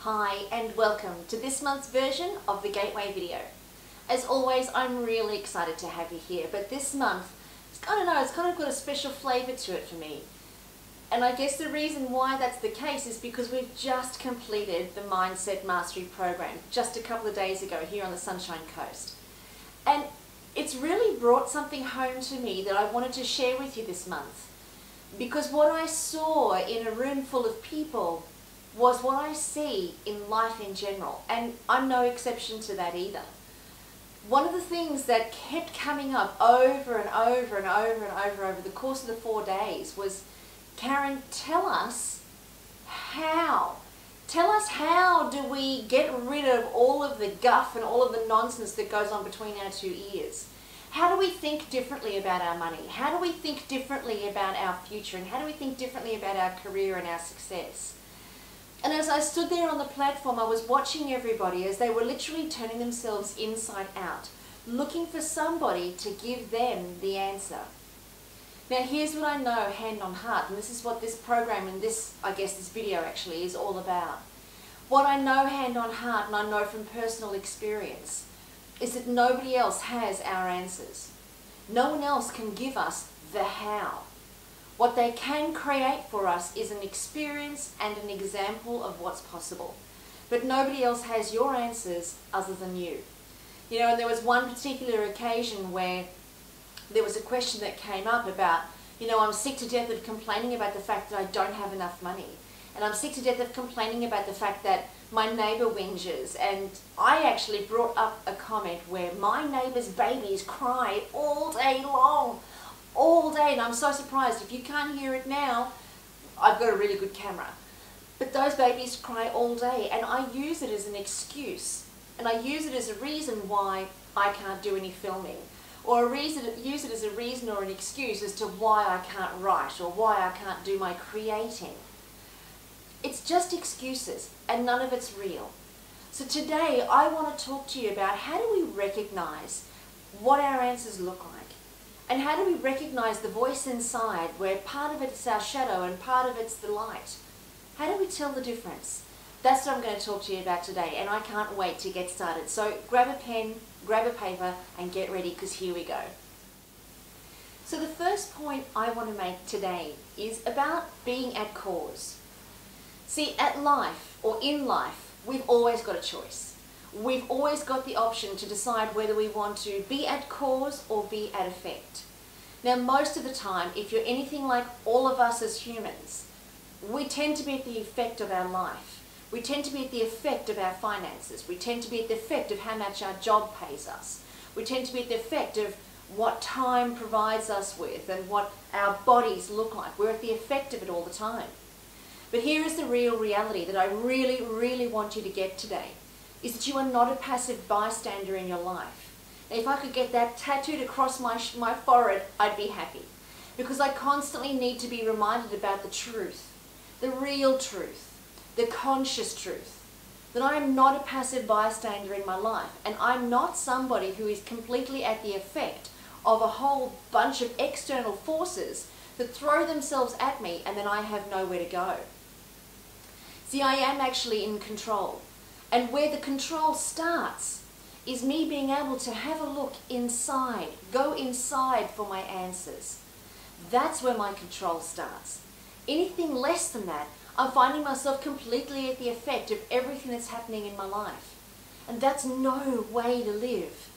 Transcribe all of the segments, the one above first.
Hi and welcome to this month's version of the Gateway video. As always, I'm really excited to have you here, but this month, I don't know, it's kind of got a special flavour to it for me. And I guess the reason why that's the case is because we've just completed the Mindset Mastery program just a couple of days ago here on the Sunshine Coast. And it's really brought something home to me that I wanted to share with you this month. Because what I saw in a room full of people was what I see in life in general, and I'm no exception to that either. One of the things that kept coming up over and over and over and over the course of the 4 days was, Karen, tell us how. Tell us how do we get rid of all of the guff and all of the nonsense that goes on between our two ears? How do we think differently about our money? How do we think differently about our future? And how do we think differently about our career and our success? And as I stood there on the platform, I was watching everybody as they were literally turning themselves inside out, looking for somebody to give them the answer. Now here's what I know hand on heart, and this is what this program and this video actually is all about. What I know hand on heart, and I know from personal experience, is that nobody else has our answers. No one else can give us the how. What they can create for us is an experience and an example of what's possible. But nobody else has your answers other than you. You know, and there was one particular occasion where there was a question that came up about, you know, I'm sick to death of complaining about the fact that I don't have enough money. And I'm sick to death of complaining about the fact that my neighbour whinges. And I actually brought up a comment where my neighbour's babies cry all day long. All day, and I'm so surprised. If you can't hear it now, I've got a really good camera. But those babies cry all day, and I use it as an excuse. And I use it as a reason why I can't do any filming. Or use it as a reason or an excuse as to why I can't write or why I can't do my creating. It's just excuses, and none of it's real. So today, I want to talk to you about how do we recognize what our answers look like. And how do we recognize the voice inside where part of it's our shadow and part of it's the light? How do we tell the difference? That's what I'm going to talk to you about today, and I can't wait to get started. So grab a pen, grab a paper, and get ready, because here we go. So the first point I want to make today is about being at cause. See, at life, or in life, we've always got a choice. We've always got the option to decide whether we want to be at cause or be at effect. Now, most of the time, if you're anything like all of us as humans, we tend to be at the effect of our life. We tend to be at the effect of our finances. We tend to be at the effect of how much our job pays us. We tend to be at the effect of what time provides us with and what our bodies look like. We're at the effect of it all the time. But here is the real reality that I really, really want you to get today. Is that you are not a passive bystander in your life. And if I could get that tattooed across my forehead, I'd be happy. Because I constantly need to be reminded about the truth, the real truth, the conscious truth, that I am not a passive bystander in my life, and I'm not somebody who is completely at the effect of a whole bunch of external forces that throw themselves at me and then I have nowhere to go. See, I am actually in control. And where the control starts is me being able to have a look inside, go inside for my answers. That's where my control starts. Anything less than that, I'm finding myself completely at the effect of everything that's happening in my life. And that's no way to live,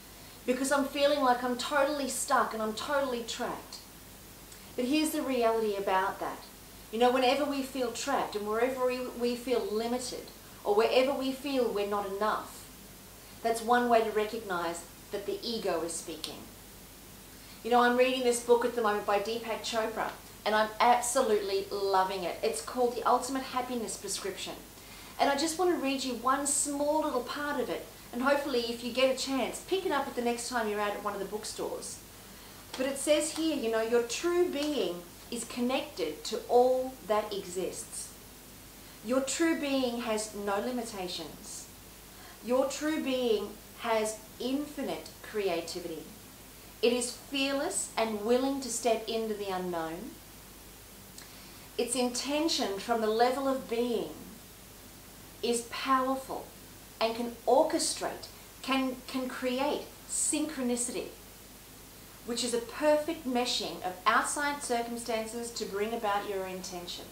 because I'm feeling like I'm totally stuck and I'm totally trapped. But here's the reality about that. You know, whenever we feel trapped and wherever we feel limited, or wherever we feel we're not enough, that's one way to recognize that the ego is speaking. You know, I'm reading this book at the moment by Deepak Chopra, and I'm absolutely loving it. It's called The Ultimate Happiness Prescription. And I just want to read you one small little part of it, and hopefully if you get a chance, pick it up at the next time you're out at one of the bookstores. But it says here, you know, your true being is connected to all that exists. Your true being has no limitations. Your true being has infinite creativity. It is fearless and willing to step into the unknown. Its intention from the level of being is powerful and can orchestrate, can create synchronicity, which is a perfect meshing of outside circumstances to bring about your intention.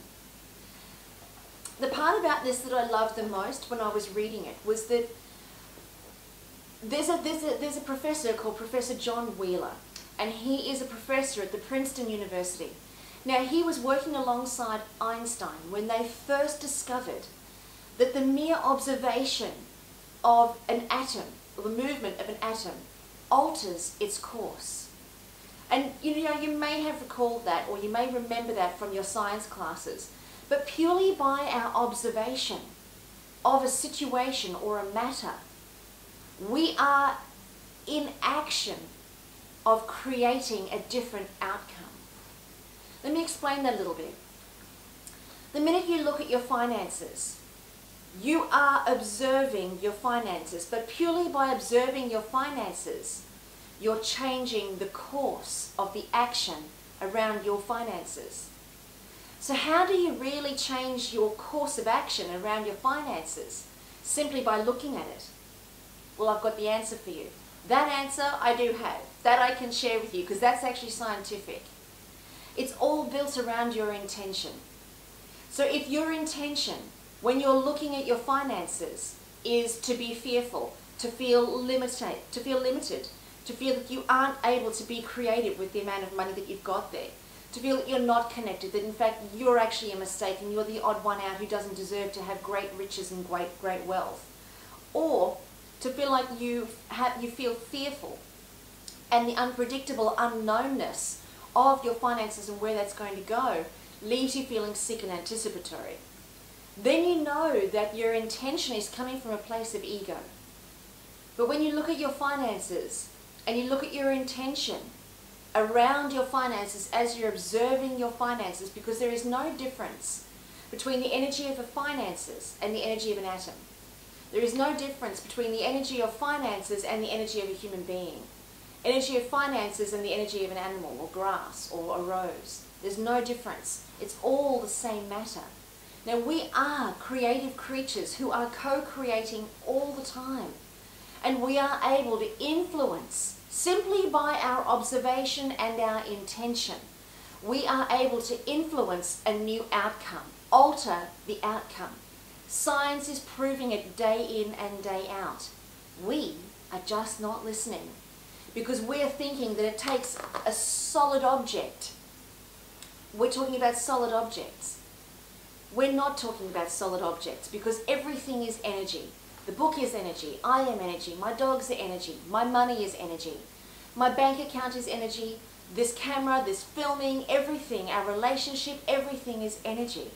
The part about this that I loved the most when I was reading it was that there's a professor called Professor John Wheeler, and he is a professor at the Princeton University. Now, he was working alongside Einstein when they first discovered that the mere observation of an atom, or the movement of an atom, alters its course. And you know, you may have recalled that, or you may remember that from your science classes, but purely by our observation of a situation or a matter, we are in action of creating a different outcome. Let me explain that a little bit. The minute you look at your finances, you are observing your finances, but purely by observing your finances, you're changing the course of the action around your finances. So how do you really change your course of action around your finances? Simply by looking at it. Well, I've got the answer for you. That answer I do have. That I can share with you because that's actually scientific. It's all built around your intention. So if your intention, when you're looking at your finances, is to be fearful, to feel limited, to feel that you aren't able to be creative with the amount of money that you've got there, to feel that you're not connected, that in fact you're actually a mistake and you're the odd one out who doesn't deserve to have great riches and great wealth, or to feel like you feel fearful and the unpredictable unknownness of your finances and where that's going to go leaves you feeling sick and anticipatory, then you know that your intention is coming from a place of ego. But when you look at your finances and you look at your intention around your finances as you're observing your finances, because there is no difference between the energy of the finances and the energy of an atom. There is no difference between the energy of finances and the energy of a human being. Energy of finances and the energy of an animal or grass or a rose. There's no difference. It's all the same matter. Now, we are creative creatures who are co-creating all the time. And we are able to influence simply by our observation and our intention. We are able to influence a new outcome, alter the outcome. Science is proving it day in and day out. We are just not listening because we're thinking that it takes a solid object. We're talking about solid objects. We're not talking about solid objects because everything is energy. The book is energy. I am energy. My dogs are energy. My money is energy. My bank account is energy. This camera, this filming, everything, our relationship, everything is energy.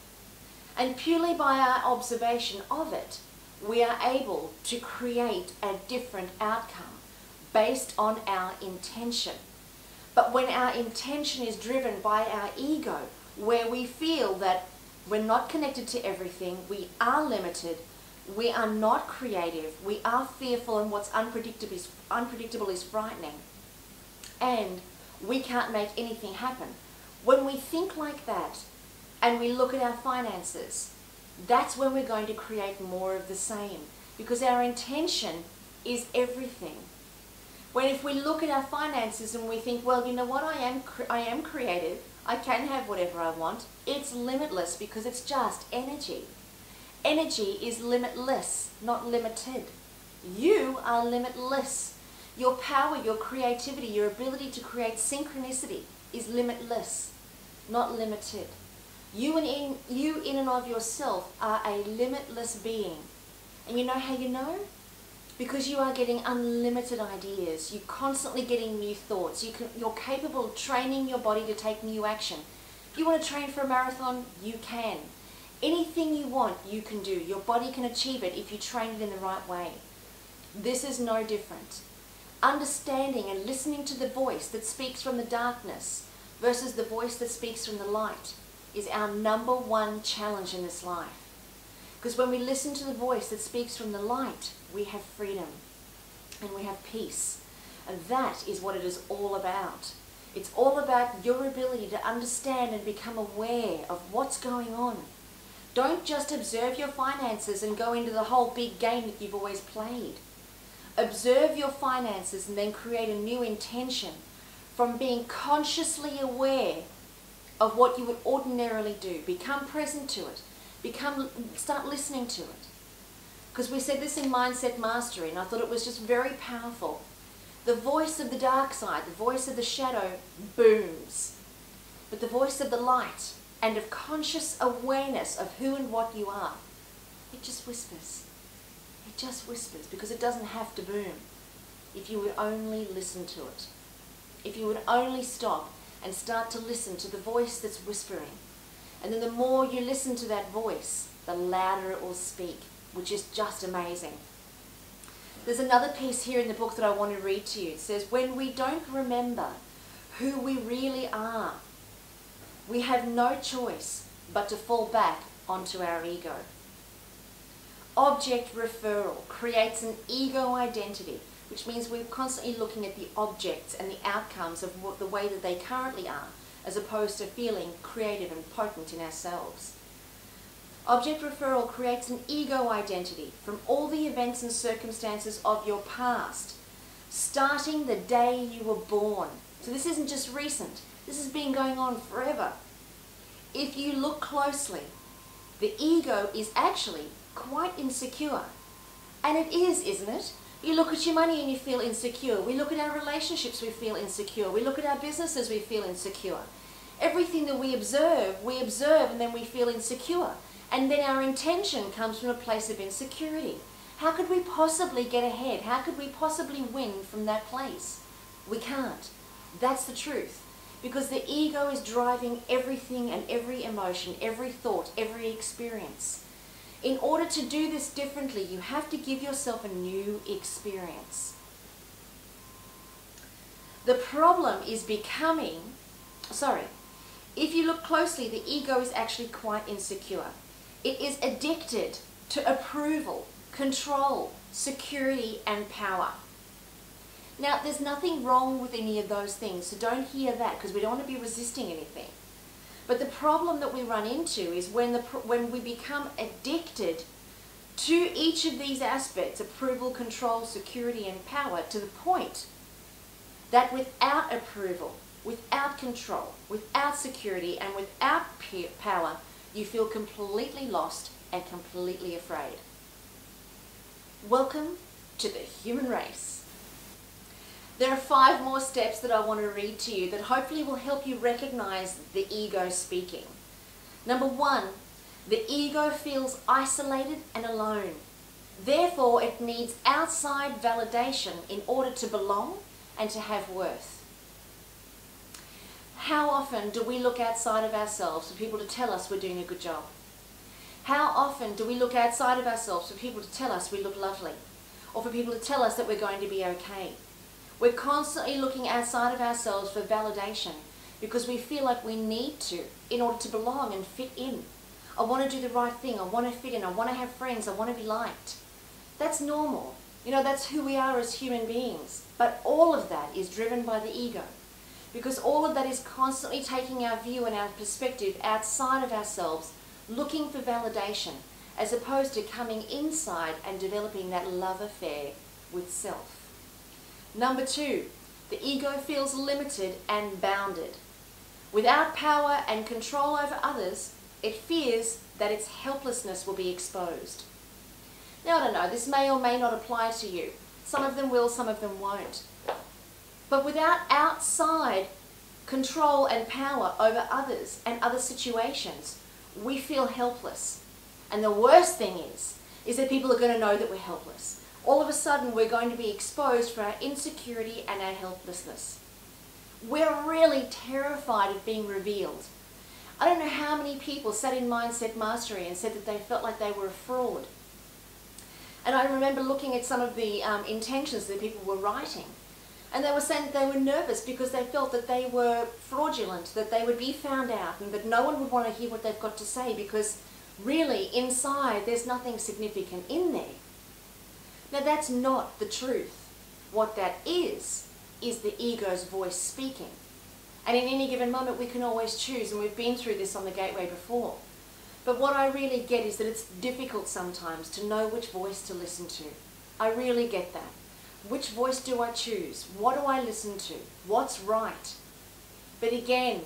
And purely by our observation of it, we are able to create a different outcome based on our intention. But when our intention is driven by our ego, where we feel that we're not connected to everything, we are limited, we are not creative, we are fearful, and what's unpredictable is frightening, and we can't make anything happen. When we think like that, and we look at our finances, that's when we're going to create more of the same, because our intention is everything. When if we look at our finances and we think, well, you know what, I am creative, I can have whatever I want, it's limitless because it's just energy. Energy is limitless, not limited. You are limitless. Your power, your creativity, your ability to create synchronicity is limitless, not limited. You in and of yourself are a limitless being. And you know how you know? Because you are getting unlimited ideas. You're constantly getting new thoughts. You're capable of training your body to take new action. If you want to train for a marathon, you can. Anything you want, you can do. Your body can achieve it if you train it in the right way. This is no different. Understanding and listening to the voice that speaks from the darkness versus the voice that speaks from the light is our number one challenge in this life. Because when we listen to the voice that speaks from the light, we have freedom and we have peace. And that is what it is all about. It's all about your ability to understand and become aware of what's going on. Don't just observe your finances and go into the whole big game that you've always played. Observe your finances and then create a new intention from being consciously aware of what you would ordinarily do. Become present to it. Start listening to it. Because we said this in Mindset Mastery, and I thought it was just very powerful. The voice of the dark side, the voice of the shadow, booms. But the voice of the light and of conscious awareness of who and what you are, it just whispers. It just whispers, because it doesn't have to boom. If you would only listen to it. If you would only stop and start to listen to the voice that's whispering. And then the more you listen to that voice, the louder it will speak, which is just amazing. There's another piece here in the book that I want to read to you. It says, when we don't remember who we really are, we have no choice but to fall back onto our ego. Object referral creates an ego identity, which means we're constantly looking at the objects and the outcomes of the way that they currently are, as opposed to feeling creative and potent in ourselves. Object referral creates an ego identity from all the events and circumstances of your past, starting the day you were born. So this isn't just recent. This has been going on forever. If you look closely, the ego is actually quite insecure. And it is, isn't it? You look at your money and you feel insecure. We look at our relationships, we feel insecure. We look at our businesses, we feel insecure. Everything that we observe and then we feel insecure. And then our intention comes from a place of insecurity. How could we possibly get ahead? How could we possibly win from that place? We can't. That's the truth. Because the ego is driving everything and every emotion, every thought, every experience. In order to do this differently, you have to give yourself a new experience. The problem is if you look closely, the ego is actually quite insecure. It is addicted to approval, control, security, and power. Now, there's nothing wrong with any of those things, so don't hear that, because we don't want to be resisting anything. But the problem that we run into is when we become addicted to each of these aspects, approval, control, security, and power, to the point that without approval, without control, without security, and without power, you feel completely lost and completely afraid. Welcome to the human race. There are 5 more steps that I want to read to you that hopefully will help you recognize the ego speaking. Number 1, the ego feels isolated and alone. Therefore, it needs outside validation in order to belong and to have worth. How often do we look outside of ourselves for people to tell us we're doing a good job? How often do we look outside of ourselves for people to tell us we look lovely? Or for people to tell us that we're going to be okay? We're constantly looking outside of ourselves for validation because we feel like we need to in order to belong and fit in. I want to do the right thing. I want to fit in. I want to have friends. I want to be liked. That's normal. You know, that's who we are as human beings. But all of that is driven by the ego, because all of that is constantly taking our view and our perspective outside of ourselves, looking for validation, as opposed to coming inside and developing that love affair with self. Number 2, the ego feels limited and bounded. Without power and control over others, it fears that its helplessness will be exposed. Now, I don't know, this may or may not apply to you. Some of them will, some of them won't. But without outside control and power over others and other situations, we feel helpless. And the worst thing is that people are going to know that we're helpless. All of a sudden, we're going to be exposed for our insecurity and our helplessness. We're really terrified of being revealed. I don't know how many people sat in Mindset Mastery and said that they felt like they were a fraud. And I remember looking at some of the intentions that people were writing. And they were saying that they were nervous because they felt that they were fraudulent, that they would be found out, and that no one would want to hear what they've got to say because really, inside, there's nothing significant in there. Now, that's not the truth. What that is the ego's voice speaking. And in any given moment, we can always choose, and we've been through this on the Gateway before. But what I really get is that it's difficult sometimes to know which voice to listen to. I really get that. Which voice do I choose? What do I listen to? What's right? But again,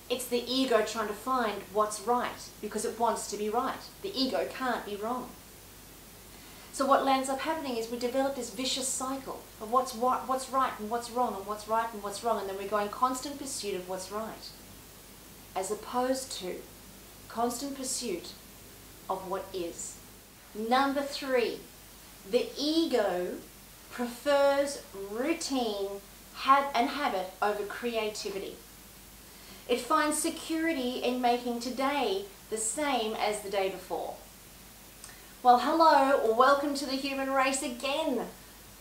it's the ego trying to find what's right because it wants to be right. The ego can't be wrong. So what ends up happening is we develop this vicious cycle of what's right and what's wrong and what's right and what's wrong, and then we go in constant pursuit of what's right, as opposed to constant pursuit of what is. Number 3, the ego prefers routine and habit over creativity. It finds security in making today the same as the day before. Well, hello, or welcome to the human race again.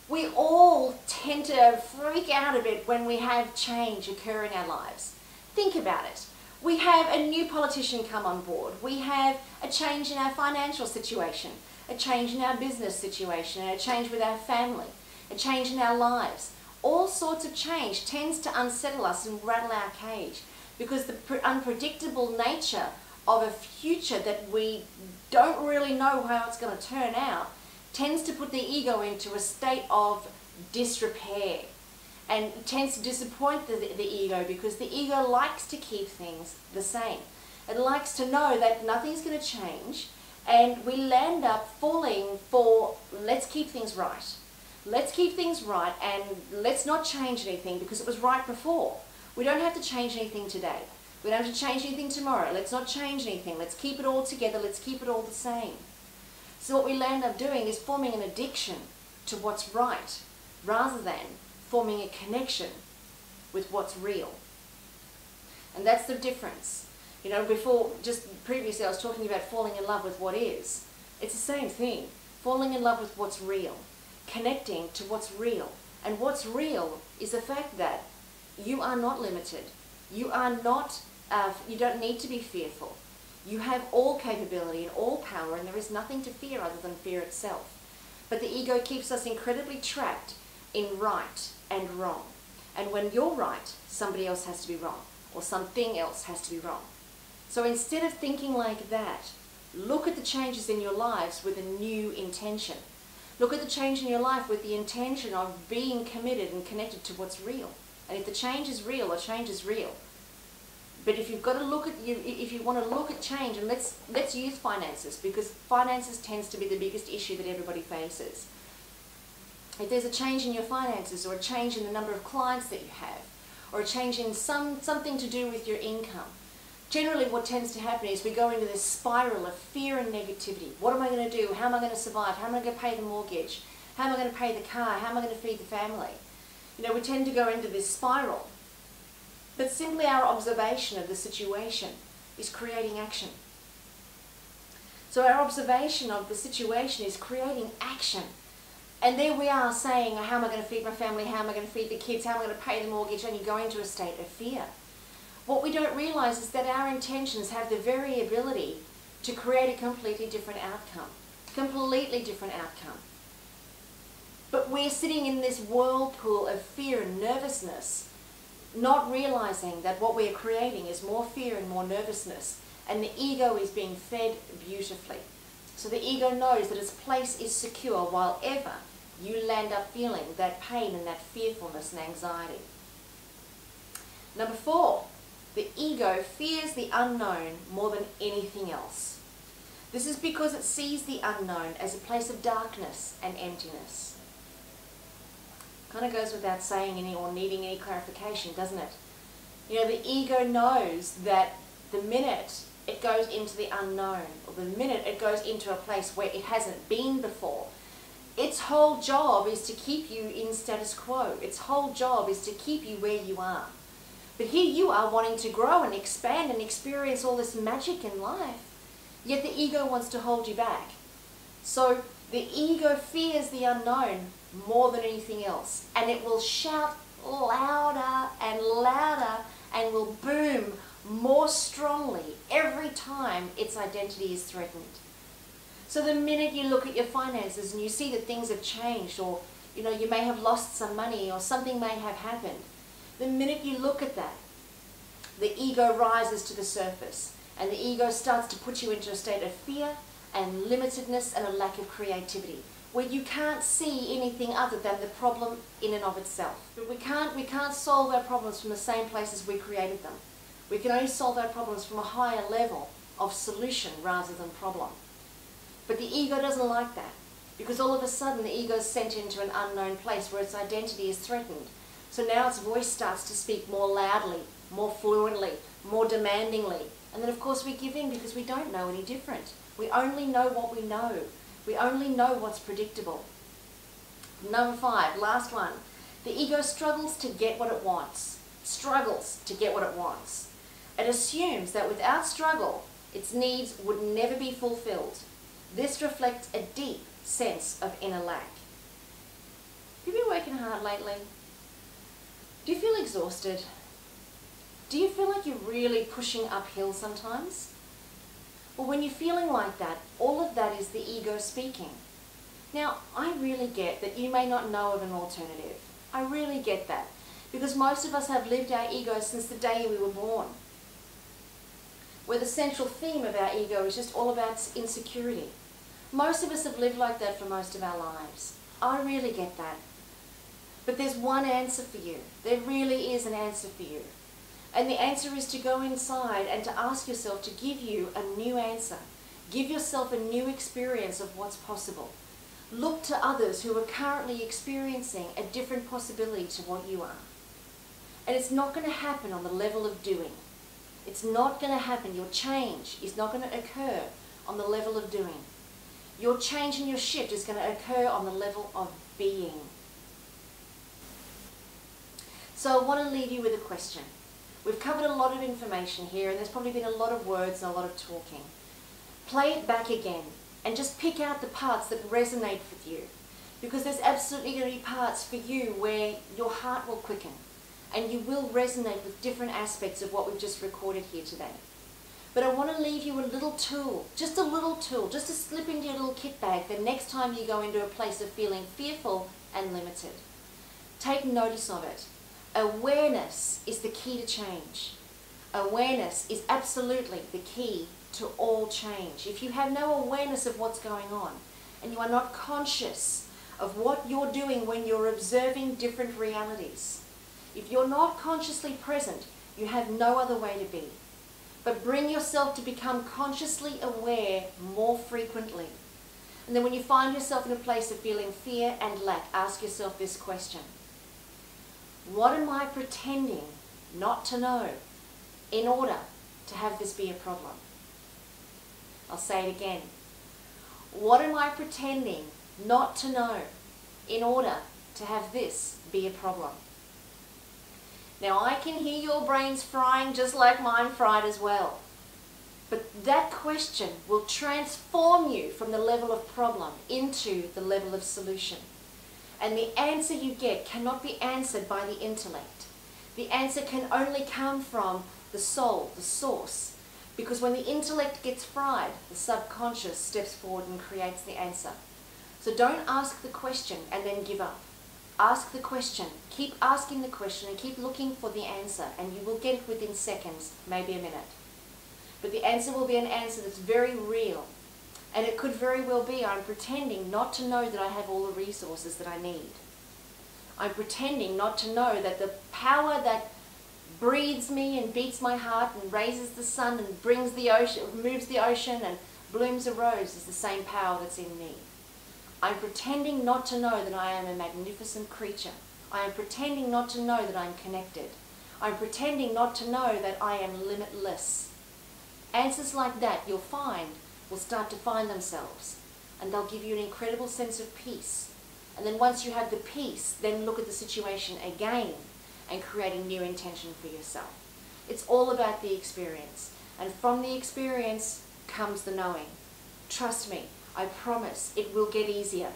We all tend to freak out a bit when we have change occur in our lives. Think about it. We have a new politician come on board. We have a change in our financial situation, a change in our business situation, a change with our family, a change in our lives. All sorts of change tends to unsettle us and rattle our cage because the unpredictable nature of a future that we don't really know how it's going to turn out tends to put the ego into a state of disrepair and tends to disappoint the ego because the ego likes to keep things the same. It likes to know that nothing's going to change, and we end up falling for let's keep things right. Let's keep things right and let's not change anything because it was right before. We don't have to change anything today. We don't have to change anything tomorrow. Let's not change anything. Let's keep it all together. Let's keep it all the same. So what we end up doing is forming an addiction to what's right rather than forming a connection with what's real. And that's the difference. You know, previously I was talking about falling in love with what is. It's the same thing. Falling in love with what's real. Connecting to what's real. And what's real is the fact that you are not limited. You are not, you don't need to be fearful. You have all capability and all power, and there is nothing to fear other than fear itself. But the ego keeps us incredibly trapped in right and wrong. And when you're right, somebody else has to be wrong, or something else has to be wrong. So instead of thinking like that, look at the changes in your lives with a new intention. Look at the change in your life with the intention of being committed and connected to what's real. And if the change is real, the change is real. But if you've got to look at if you want to look at change, and let's use finances, because finances tends to be the biggest issue that everybody faces. If there's a change in your finances, or a change in the number of clients that you have, or a change in something to do with your income, generally what tends to happen is we go into this spiral of fear and negativity. What am I going to do? How am I going to survive? How am I going to pay the mortgage? How am I going to pay the car? How am I going to feed the family? You know, we tend to go into this spiral. But simply our observation of the situation is creating action. So our observation of the situation is creating action. And there we are saying, how am I going to feed my family? How am I going to feed the kids? How am I going to pay the mortgage? And you go into a state of fear. What we don't realize is that our intentions have the very ability to create a completely different outcome. Completely different outcome. But we're sitting in this whirlpool of fear and nervousness, not realizing that what we're creating is more fear and more nervousness, and the ego is being fed beautifully. So the ego knows that its place is secure while ever you land up feeling that pain and that fearfulness and anxiety. Number 4, the ego fears the unknown more than anything else. This is because it sees the unknown as a place of darkness and emptiness. Kind of goes without saying or needing any clarification, doesn't it? You know, the ego knows that the minute it goes into the unknown, or the minute it goes into a place where it hasn't been before, its whole job is to keep you in status quo. Its whole job is to keep you where you are. But here you are wanting to grow and expand and experience all this magic in life, yet the ego wants to hold you back. So the ego fears the unknown more than anything else, and it will shout louder and louder and will boom more strongly every time its identity is threatened. So the minute you look at your finances and you see that things have changed, or you know, you may have lost some money or something may have happened, the minute you look at that, the ego rises to the surface And the ego starts to put you into a state of fear and limitedness and a lack of creativity, where you can't see anything other than the problem in and of itself. But we can't solve our problems from the same place as we created them. We can only solve our problems from a higher level of solution rather than problem. But the ego doesn't like that, because all of a sudden the ego is sent into an unknown place where its identity is threatened. So now its voice starts to speak more loudly, more fluently, more demandingly. And then of course we give in because we don't know any different. We only know what we know. We only know what's predictable. Number 5, last one. The ego struggles to get what it wants. Struggles to get what it wants. It assumes that without struggle, its needs would never be fulfilled. This reflects a deep sense of inner lack. Have you been working hard lately? Do you feel exhausted? Do you feel like you're really pushing uphill sometimes? Well, when you're feeling like that, all of that is the ego speaking. Now, I really get that you may not know of an alternative. I really get that, because most of us have lived our ego since the day we were born, where the central theme of our ego is just all about insecurity. Most of us have lived like that for most of our lives. I really get that. But there's one answer for you. There really is an answer for you. And the answer is to go inside and to ask yourself to give you a new answer. Give yourself a new experience of what's possible. Look to others who are currently experiencing a different possibility to what you are. And it's not going to happen on the level of doing. It's not going to happen. Your change is not going to occur on the level of doing. Your change and your shift is going to occur on the level of being. So I want to leave you with a question. We've covered a lot of information here, and there's probably been a lot of words and a lot of talking. Play it back again and just pick out the parts that resonate with you, because there's absolutely going to be parts for you where your heart will quicken and you will resonate with different aspects of what we've just recorded here today. But I want to leave you a little tool, just to slip into your little kit bag the next time you go into a place of feeling fearful and limited. Take notice of it. Awareness is the key to change. Awareness is absolutely the key to all change. If you have no awareness of what's going on, and you are not conscious of what you're doing when you're observing different realities, if you're not consciously present, you have no other way to be. But bring yourself to become consciously aware more frequently. And then when you find yourself in a place of feeling fear and lack, ask yourself this question. What am I pretending not to know in order to have this be a problem? I'll say it again. What am I pretending not to know in order to have this be a problem? Now I can hear your brains frying just like mine fried as well. But that question will transform you from the level of problem into the level of solution. And the answer you get cannot be answered by the intellect. The answer can only come from the soul, the source. Because when the intellect gets fried, the subconscious steps forward and creates the answer. So don't ask the question and then give up. Ask the question, keep asking the question and keep looking for the answer, and you will get it within seconds, maybe a minute. But the answer will be an answer that's very real. And it could very well be, I'm pretending not to know that I have all the resources that I need. I'm pretending not to know that the power that breathes me and beats my heart and raises the sun and brings the ocean, moves the ocean and blooms a rose is the same power that's in me. I'm pretending not to know that I am a magnificent creature. I am pretending not to know that I'm connected. I'm pretending not to know that I am limitless. Answers like that you'll find will start to find themselves, and they'll give you an incredible sense of peace. And then once you have the peace, then look at the situation again and create a new intention for yourself. It's all about the experience, and from the experience comes the knowing. Trust me, I promise it will get easier,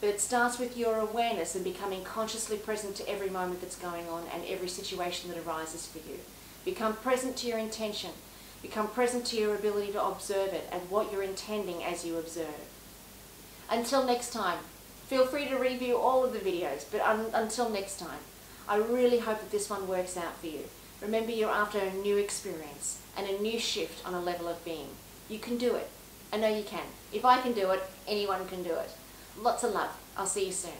but it starts with your awareness and becoming consciously present to every moment that's going on and every situation that arises for you. Become present to your intention. Become present to your ability to observe it and what you're intending as you observe. Until next time, feel free to review all of the videos, but until next time, I really hope that this one works out for you. Remember, you're after a new experience and a new shift on a level of being. You can do it. I know you can. If I can do it, anyone can do it. Lots of love. I'll see you soon.